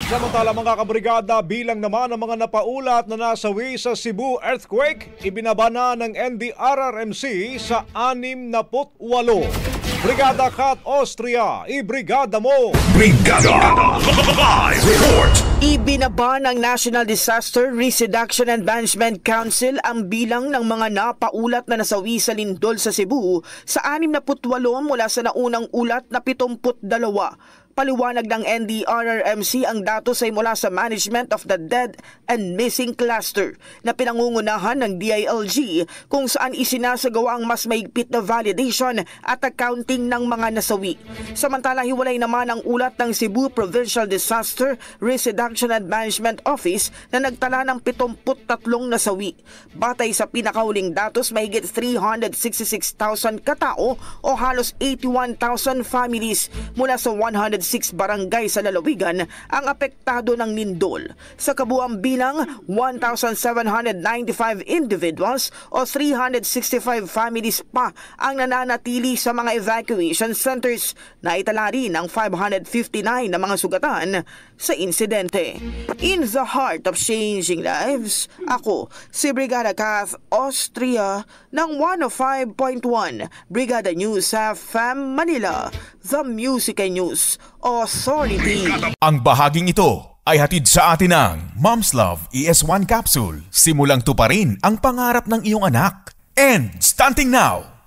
Samantala mga kabrigada, bilang naman ang mga napaulat na nasawi sa Cebu earthquake, ibinaba na ng NDRRMC sa 68. Brigada Kat Austria, ibrigada mo! Brigada Live Report! Ibinaba ng National Disaster Risk Reduction and Management Council ang bilang ng mga napaulat na nasawi sa lindol sa Cebu sa 68 mula sa naunang ulat na 72. Paliwanag ng NDRRMC ang datos ay mula sa Management of the Dead and Missing Cluster na pinangungunahan ng DILG kung saan isinasagawa ang mas mahigpit na validation at accounting ng mga nasawi. Samantala, hiwalay naman ang ulat ng Cebu Provincial Disaster Risk Reduction and Management Office na nagtala ng 73 nasawi. Batay sa pinakahuling datos, mahigit 366,000 katao o halos 81,000 families mula sa 106 barangay sa lalawigan ang apektado ng lindol. Sa kabuuang bilang, 1,795 individuals o 365 families pa ang nananatili sa mga evacuation centers. Naitala rin ang 559 na mga sugatan sa insidente. In the heart of changing lives, ako si Brigada Kath Austria ng 105.1 Brigada News FM Manila, the Music and News Authority. Ang bahaging ito ay hatid sa atin ng Mom's Love ES1 Capsule. Simulang tuparin ang pangarap ng iyong anak. And starting now!